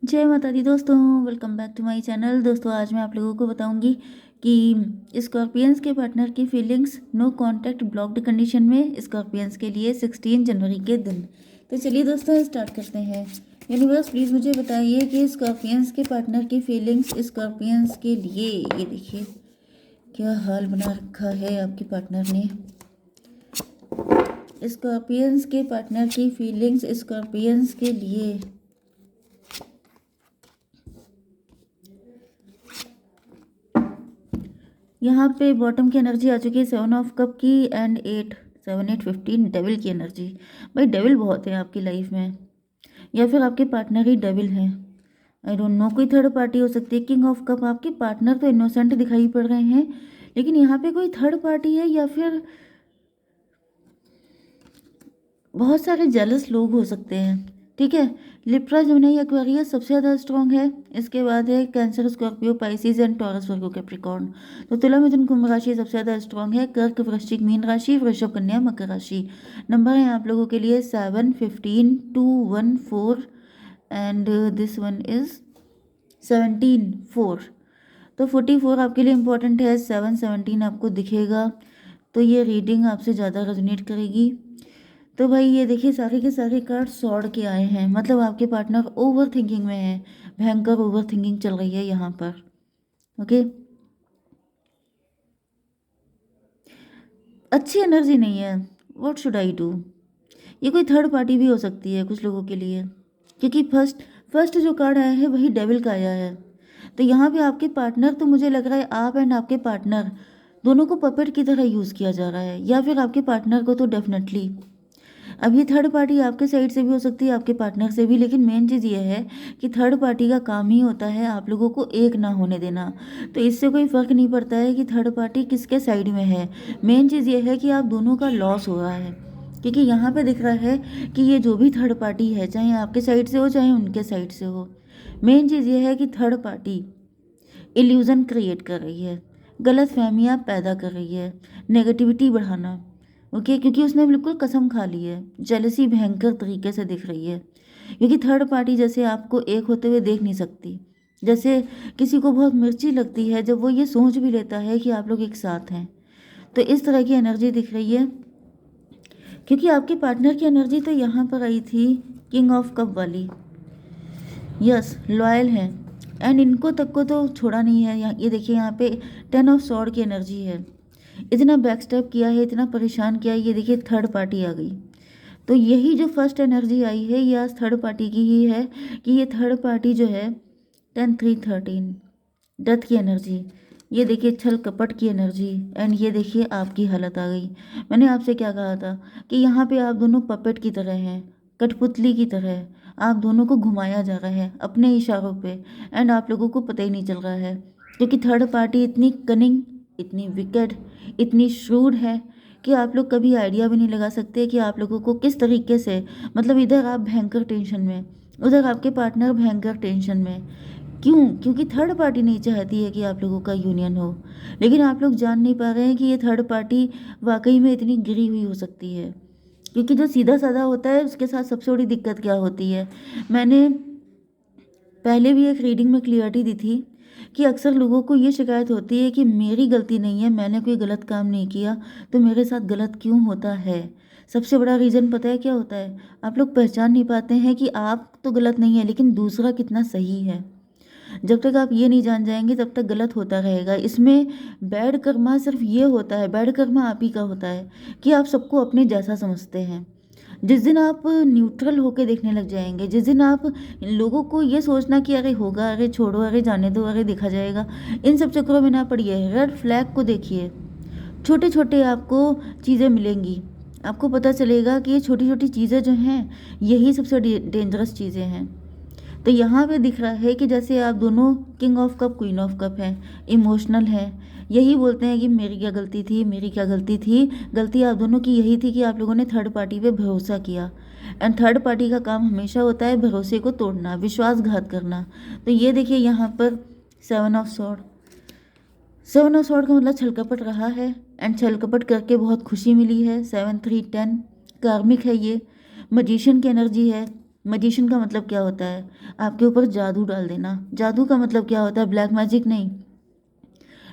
जय माता दी दोस्तों, welcome back to my channel. दोस्तों आज मैं आप लोगों को बताऊंगी कि स्कॉर्पियंस के पार्टनर की feelings no contact blocked condition में स्कॉर्पियंस के लिए 16 जनवरी के दिन। तो चलिए दोस्तों स्टार्ट करते हैं। यूनिवर्स प्लीज़ मुझे बताइए कि स्कॉर्पियंस के पार्टनर की फीलिंग्स स्कॉर्पियंस के लिए। ये देखिए क्या हाल बना रखा है आपके पार्टनर ने। स्कॉर्पियंस के पार्टनर की फीलिंग्स स्कॉर्पियंस के लिए। यहाँ पे बॉटम की एनर्जी आ चुकी है 7 ऑफ कप की एंड 8 7 8 15 डेविल की एनर्जी। भाई डेविल बहुत है आपकी लाइफ में, या फिर आपके पार्टनर ही डेविल हैं। आई डोंट नो, कोई थर्ड पार्टी हो सकती है। किंग ऑफ कप, आपके पार्टनर तो इनोसेंट दिखाई पड़ रहे हैं, लेकिन यहाँ पे कोई थर्ड पार्टी है या फिर बहुत सारे जेलस लोग हो सकते हैं। ठीक है, लिब्रा, जेमिनी, एक्वेरियस सबसे ज़्यादा स्ट्रॉन्ग है। इसके बाद है cancer, Scorpio, Pisces and taurus, Virgo, Capricorn. तो तुला, मिथुन, कुंभ राशि सबसे ज़्यादा स्ट्रॉन्ग है। कर्क, वृश्चिक, मीन राशि, वृषभ, कन्या, मकर राशि। नंबर है आप लोगों के लिए 7 15 2 1 4 एंड दिस वन इज 17 4। तो 44 आपके लिए इम्पोर्टेंट है। 7 17 आपको दिखेगा तो ये रीडिंग आपसे ज़्यादा रेजोनेट करेगी। तो भाई ये देखिए सारे के सारे कार्ड सॉर्ड के आए हैं, मतलब आपके पार्टनर ओवर थिंकिंग में है। भयंकर ओवर थिंकिंग चल रही है यहाँ पर। ओके, अच्छी एनर्जी नहीं है। What should I do. ये कोई थर्ड पार्टी भी हो सकती है कुछ लोगों के लिए, क्योंकि फर्स्ट फर्स्ट जो कार्ड आया है वही डेविल का आया है। तो यहाँ पे आपके पार्टनर, तो मुझे लग रहा है आप एंड आपके पार्टनर दोनों को पपेट की तरह यूज़ किया जा रहा है, या फिर आपके पार्टनर को तो डेफिनेटली। अब ये थर्ड पार्टी आपके साइड से भी हो सकती है, आपके पार्टनर से भी, लेकिन मेन चीज़ ये है कि थर्ड पार्टी का काम ही होता है आप लोगों को एक ना होने देना। तो इससे कोई फ़र्क नहीं पड़ता है कि थर्ड पार्टी किसके साइड में है। मेन चीज़ ये है कि आप दोनों का लॉस हो रहा है, क्योंकि यहाँ पे दिख रहा है कि ये जो भी थर्ड पार्टी है, चाहे आपके साइड से हो चाहे उनके साइड से हो, मेन चीज़ ये है कि थर्ड पार्टी इल्यूज़न क्रिएट कर रही है, गलत फहमियाँ पैदा कर रही है, नेगेटिविटी बढ़ाना। ओके, क्योंकि उसने बिल्कुल कसम खा ली है। जेलसी भयंकर तरीके से दिख रही है, क्योंकि थर्ड पार्टी जैसे आपको एक होते हुए देख नहीं सकती। जैसे किसी को बहुत मिर्ची लगती है जब वो ये सोच भी लेता है कि आप लोग एक साथ हैं। तो इस तरह की एनर्जी दिख रही है, क्योंकि आपके पार्टनर की एनर्जी तो यहाँ पर आई थी किंग ऑफ कप वाली। यस, लॉयल है एंड इनको तक को तो छोड़ा नहीं है। ये देखिए यहाँ पे 10 ऑफ सॉर्ड की एनर्जी है। इतना बैक स्टेप किया है, इतना परेशान किया है, ये देखिए थर्ड पार्टी आ गई। तो यही जो फर्स्ट एनर्जी आई है ये आज थर्ड पार्टी की ही है, कि ये थर्ड पार्टी जो है 10 3 13 डेथ की एनर्जी। ये देखिए छल कपट की एनर्जी एंड ये देखिए आपकी हालत आ गई। मैंने आपसे क्या कहा था कि यहाँ पे आप दोनों पपेट की तरह हैं, कठपुतली की तरह। आप दोनों को घुमाया जा रहा है अपने इशारों पे एंड आप लोगों को पता ही नहीं चल रहा है, क्योंकि थर्ड पार्टी इतनी कनिंग, इतनी विकेड, इतनी श्रूड है कि आप लोग कभी आइडिया भी नहीं लगा सकते कि आप लोगों को किस तरीके से, मतलब इधर आप भयंकर टेंशन में, उधर आपके पार्टनर भयंकर टेंशन में। क्यों? क्योंकि थर्ड पार्टी नहीं चाहती है कि आप लोगों का यूनियन हो, लेकिन आप लोग जान नहीं पा रहे हैं कि ये थर्ड पार्टी वाकई में इतनी गिरी हुई हो सकती है। क्योंकि जो सीधा साधा होता है उसके साथ सबसे बड़ी दिक्कत क्या होती है, मैंने पहले भी एक रीडिंग में क्लियरिटी दी थी कि अक्सर लोगों को ये शिकायत होती है कि मेरी गलती नहीं है, मैंने कोई गलत काम नहीं किया, तो मेरे साथ गलत क्यों होता है। सबसे बड़ा रीज़न पता है क्या होता है, आप लोग पहचान नहीं पाते हैं कि आप तो गलत नहीं है लेकिन दूसरा कितना सही है। जब तक आप ये नहीं जान जाएंगे तब तक गलत होता रहेगा। इसमें बैड कर्मा सिर्फ ये होता है, बैड कर्मा आप ही का होता है कि आप सबको अपने जैसा समझते हैं। जिस दिन आप न्यूट्रल होके देखने लग जाएंगे, जिस दिन आप लोगों को ये सोचना कि अरे होगा, अरे छोड़ो, अरे जाने दो, अरे देखा जाएगा, इन सब चक्करों में ना पड़िए। रेड फ्लैग को देखिए, छोटे छोटे आपको चीज़ें मिलेंगी, आपको पता चलेगा कि ये छोटी छोटी चीज़ें जो हैं यही सबसे डेंजरस चीज़ें हैं। तो यहाँ पे दिख रहा है कि जैसे आप दोनों king of cup queen of cup हैं, इमोशनल हैं, यही बोलते हैं कि मेरी क्या गलती थी, मेरी क्या गलती थी। गलती आप दोनों की यही थी कि आप लोगों ने थर्ड पार्टी पे भरोसा किया, एंड थर्ड पार्टी का काम हमेशा होता है भरोसे को तोड़ना, विश्वासघात करना। तो ये देखिए यहाँ पर 7 ऑफ सॉर्ड, 7 ऑफ सॉर्ड का मतलब छलकपट रहा है एंड छलकपट करके बहुत खुशी मिली है। 7 3 10 कार्मिक है ये, मजिशियन की एनर्जी है। मजिशियन का मतलब क्या होता है? आपके ऊपर जादू डाल देना। जादू का मतलब क्या होता है? ब्लैक मैजिक नहीं,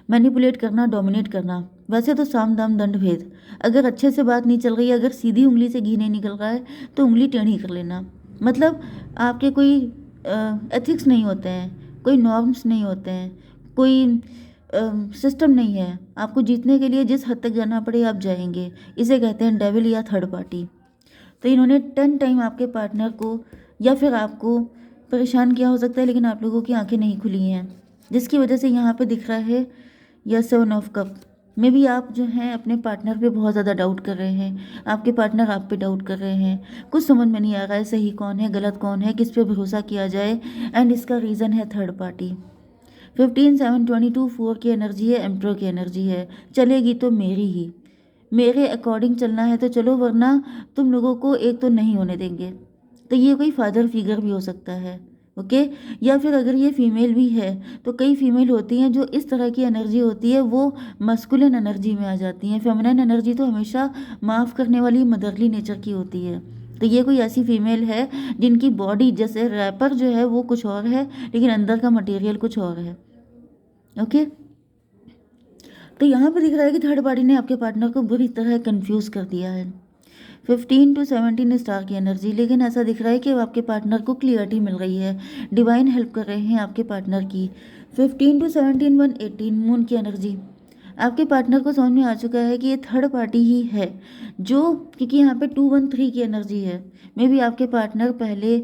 मैनिपुलेट करना, डोमिनेट करना। वैसे तो साम दाम दंड भेद। अगर अच्छे से बात नहीं चल रही है, अगर सीधी उंगली से घी नहीं निकल रहा है तो उंगली टेढ़ी कर लेना। मतलब आपके कोई एथिक्स नहीं होते हैं, कोई नॉर्म्स नहीं होते हैं, कोई सिस्टम नहीं है। आपको जीतने के लिए जिस हद तक जाना पड़े आप जाएंगे। इसे कहते हैं डेविल या थर्ड पार्टी। तो इन्होंने 10 टाइम आपके पार्टनर को या फिर आपको परेशान किया हो सकता है, लेकिन आप लोगों की आंखें नहीं खुली हैं, जिसकी वजह से यहाँ पे दिख रहा है या 7 ऑफ कप में भी आप जो हैं अपने पार्टनर पे बहुत ज़्यादा डाउट कर रहे हैं। आपके पार्टनर आप पे डाउट कर रहे हैं। कुछ समझ में नहीं आ रहा है सही कौन है, गलत कौन है, किस पे भरोसा किया जाए। एंड इसका रीज़न है थर्ड पार्टी। 15 7 22 4 की एनर्जी है, एम्प्रो की एनर्जी है। चलेगी तो मेरी ही, मेरे अकॉर्डिंग चलना है तो चलो, वरना तुम लोगों को एक तो नहीं होने देंगे। तो ये कोई फादर फिगर भी हो सकता है, ओके। या फिर अगर ये फीमेल भी है तो कई फीमेल होती हैं जो इस तरह की एनर्जी होती है, वो मस्कुलिन एनर्जी में आ जाती हैं। फेमिनिन एनर्जी तो हमेशा माफ़ करने वाली मदरली नेचर की होती है। तो ये कोई ऐसी फीमेल है जिनकी बॉडी जैसे रैपर जो है वो कुछ और है, लेकिन अंदर का मटेरियल कुछ और है, ओके। तो यहाँ पे दिख रहा है कि थर्ड पार्टी ने आपके पार्टनर को बुरी तरह कंफ्यूज कर दिया है। 15 to 17 स्टार की एनर्जी, लेकिन ऐसा दिख रहा है कि आपके पार्टनर को क्लियरिटी मिल रही है, डिवाइन हेल्प कर रहे हैं आपके पार्टनर की। 15 to 17 118 मून की एनर्जी। आपके पार्टनर को समझ में आ चुका है कि ये थर्ड पार्टी ही है, जो क्योंकि यहाँ पे 2 1 3 की एनर्जी है। मे बी आपके पार्टनर पहले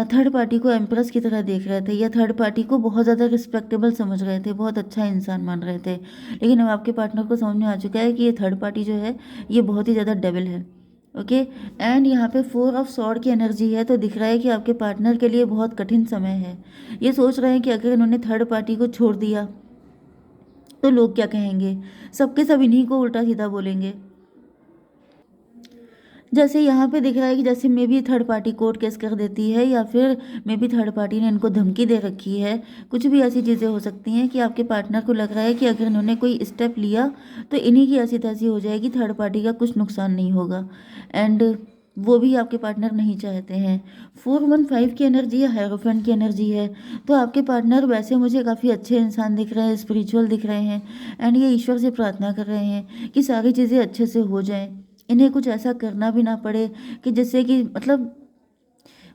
थर्ड पार्टी को एम्प्रेस की तरह देख रहे थे, या थर्ड पार्टी को बहुत ज़्यादा रिस्पेक्टेबल समझ रहे थे, बहुत अच्छा इंसान मान रहे थे। लेकिन अब आपके पार्टनर को समझ में आ चुका है कि ये थर्ड पार्टी जो है ये बहुत ही ज़्यादा डेविल है, ओके। एंड यहाँ पे 4 ऑफ सॉर्ड की एनर्जी है। तो दिख रहा है कि आपके पार्टनर के लिए बहुत कठिन समय है। ये सोच रहे हैं कि अगर इन्होंने थर्ड पार्टी को छोड़ दिया तो लोग क्या कहेंगे, सबके सब इन्हीं को उल्टा सीधा बोलेंगे। जैसे यहाँ पे दिख रहा है कि जैसे may be third party court case कर देती है, या फिर मे बी थर्ड पार्टी ने इनको धमकी दे रखी है। कुछ भी ऐसी चीज़ें हो सकती हैं कि आपके पार्टनर को लग रहा है कि अगर इन्होंने कोई स्टेप लिया तो इन्हीं की ऐसी तैसी हो जाएगी, थर्ड पार्टी का कुछ नुकसान नहीं होगा। एंड वो भी आपके पार्टनर नहीं चाहते हैं। 4 1 5 की एनर्जी है, हायरोफेंट की एनर्जी है। तो आपके पार्टनर वैसे मुझे काफ़ी अच्छे इंसान दिख रहे हैं, स्पिरिचुअल दिख रहे हैं। एंड ये ईश्वर से प्रार्थना कर रहे हैं कि सारी चीज़ें अच्छे से हो जाएं, इन्हें कुछ ऐसा करना भी ना पड़े कि जिससे कि मतलब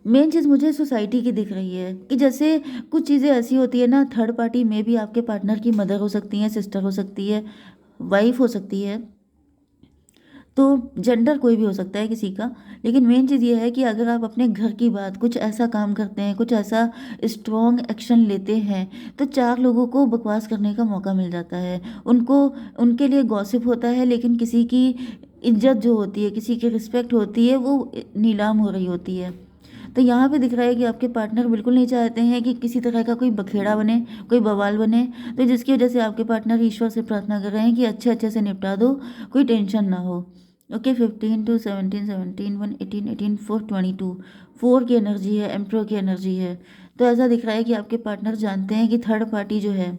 मेन चीज़ मुझे सोसाइटी की दिख रही है कि जैसे कुछ चीज़ें ऐसी होती है ना, थर्ड पार्टी में भी आपके पार्टनर की मदर हो सकती है, सिस्टर हो सकती है, वाइफ हो सकती है। तो जेंडर कोई भी हो सकता है किसी का। लेकिन मेन चीज़ ये है कि अगर आप अपने घर की बात कुछ ऐसा काम करते हैं, कुछ ऐसा स्ट्रॉन्ग एक्शन लेते हैं, तो 4 लोगों को बकवास करने का मौका मिल जाता है। उनको उनके लिए गॉसिप होता है, लेकिन किसी की इज्जत जो होती है, किसी की रिस्पेक्ट होती है, वो नीलाम हो रही होती है। तो यहाँ पे दिख रहा है कि आपके पार्टनर बिल्कुल नहीं चाहते हैं कि किसी तरह का कोई बखेड़ा बने, कोई बवाल बने। तो जिसकी वजह से आपके पार्टनर ईश्वर से प्रार्थना कर रहे हैं कि अच्छे अच्छे से निपटा दो, कोई टेंशन ना हो, ओके। 15 to 17 17 1 18 18 4 22 4 की एनर्जी है, एम्प्रो की एनर्जी है। तो ऐसा दिख रहा है कि आपके पार्टनर जानते हैं कि थर्ड पार्टी जो है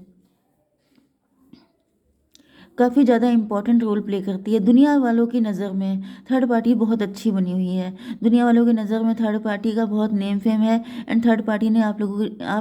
काफ़ी ज़्यादा इंपॉर्टेंट रोल प्ले करती है। दुनिया वालों की नज़र में थर्ड पार्टी बहुत अच्छी बनी हुई है। दुनिया वालों की नज़र में थर्ड पार्टी का बहुत नेम फेम है। एंड थर्ड पार्टी ने आप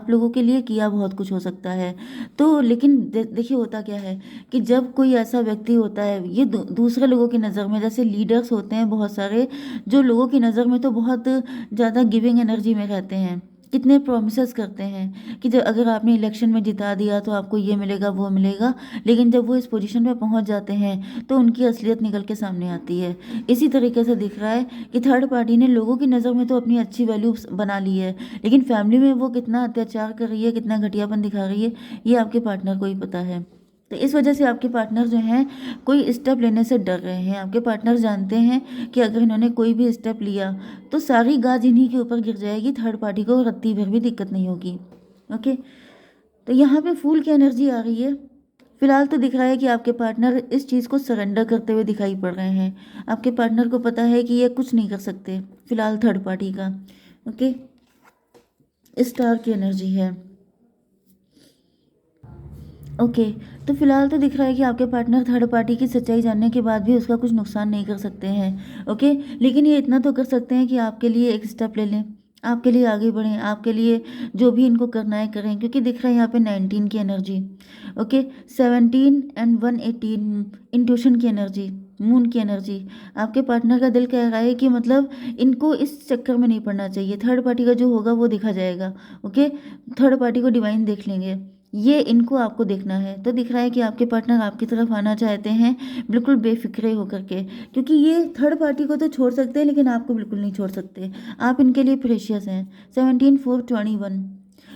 लोगों के लिए किया बहुत कुछ हो सकता है। तो लेकिन देखिए होता क्या है कि जब कोई ऐसा व्यक्ति होता है, ये दूसरे लोगों की नज़र में, जैसे लीडर्स होते हैं बहुत सारे, जो लोगों की नज़र में तो बहुत ज़्यादा गिविंग एनर्जी में रहते हैं, कितने प्रोमिस करते हैं कि जब अगर आपने इलेक्शन में जिता दिया तो आपको ये मिलेगा वो मिलेगा। लेकिन जब वो इस पोजीशन पे पहुंच जाते हैं तो उनकी असलियत निकल के सामने आती है। इसी तरीके से दिख रहा है कि थर्ड पार्टी ने लोगों की नज़र में तो अपनी अच्छी वैल्यू बना ली है, लेकिन फैमिली में वो कितना अत्याचार कर रही है, कितना घटियापन दिखा रही है, ये आपके पार्टनर को ही पता है। तो इस वजह से आपके पार्टनर जो हैं कोई स्टेप लेने से डर रहे हैं। आपके पार्टनर जानते हैं कि अगर इन्होंने कोई भी स्टेप लिया तो सारी गाज इन्हीं के ऊपर गिर जाएगी, थर्ड पार्टी को रत्ती भर भी दिक्कत नहीं होगी, ओके। तो यहाँ पे फूल की एनर्जी आ रही है। फिलहाल तो दिख रहा है कि आपके पार्टनर इस चीज़ को सरेंडर करते हुए दिखाई पड़ रहे हैं। आपके पार्टनर को पता है कि ये कुछ नहीं कर सकते फिलहाल थर्ड पार्टी का, ओके। स्टार की एनर्जी है, ओके। तो फिलहाल तो दिख रहा है कि आपके पार्टनर थर्ड पार्टी की सच्चाई जानने के बाद भी उसका कुछ नुकसान नहीं कर सकते हैं, ओके। लेकिन ये इतना तो कर सकते हैं कि आपके लिए एक स्टेप ले लें, आपके लिए आगे बढ़ें, आपके लिए जो भी इनको करना है करें, क्योंकि दिख रहा है यहाँ पे 19 की एनर्जी, ओके, 17 एंड 118 इंट्यूशन की एनर्जी, मून की एनर्जी। आपके पार्टनर का दिल कह रहा है कि मतलब इनको इस चक्कर में नहीं पड़ना चाहिए, थर्ड पार्टी का जो होगा वो देखा जाएगा, ओके, थर्ड पार्टी को डिवाइन देख लेंगे, ये इनको आपको देखना है। तो दिख रहा है कि आपके पार्टनर आपकी तरफ आना चाहते हैं बिल्कुल बेफिक्रे होकर के, क्योंकि ये थर्ड पार्टी को तो छोड़ सकते हैं लेकिन आपको बिल्कुल नहीं छोड़ सकते, आप इनके लिए प्रेशियस हैं। 17 4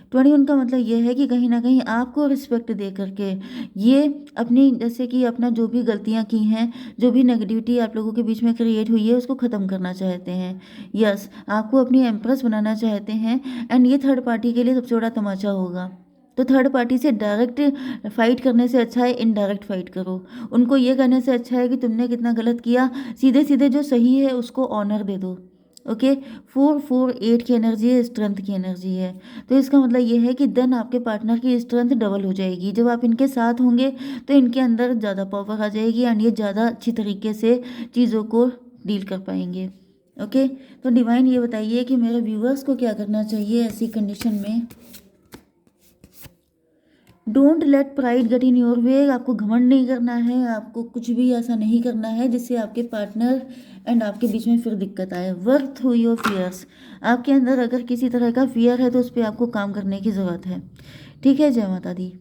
21 का मतलब ये है कि कहीं ना कहीं आपको रिस्पेक्ट दे करके ये अपनी, जैसे कि अपना जो भी गलतियां की हैं, जो भी नेगेटिविटी आप लोगों के बीच में क्रिएट हुई है उसको ख़त्म करना चाहते हैं। यस, आपको अपनी एम्प्रेस बनाना चाहते हैं, एंड ये थर्ड पार्टी के लिए सबसे बड़ा तमाचा होगा। तो थर्ड पार्टी से डायरेक्ट फाइट करने से अच्छा है इनडायरेक्ट फाइट करो, उनको ये कहने से अच्छा है कि तुमने कितना गलत किया, सीधे सीधे जो सही है उसको ऑनर दे दो, ओके। 4 4 8 की एनर्जी है, स्ट्रेंथ की एनर्जी है। तो इसका मतलब ये है कि देन आपके पार्टनर की स्ट्रेंथ डबल हो जाएगी जब आप इनके साथ होंगे, तो इनके अंदर ज़्यादा पावर आ जाएगी एंड ये ज़्यादा अच्छी तरीके से चीज़ों को डील कर पाएंगे, ओके। तो डिवाइन ये बताइए कि मेरे व्यूअर्स को क्या करना चाहिए ऐसी कंडीशन में। Don't let pride get in your way, आपको घमंड नहीं करना है, आपको कुछ भी ऐसा नहीं करना है जिससे आपके पार्टनर एंड आपके बीच में फिर दिक्कत आए। वर्क थ्रू योर फियर्स, आपके अंदर अगर किसी तरह का फियर है तो उस पर आपको काम करने की ज़रूरत है, ठीक है। जय माता दी।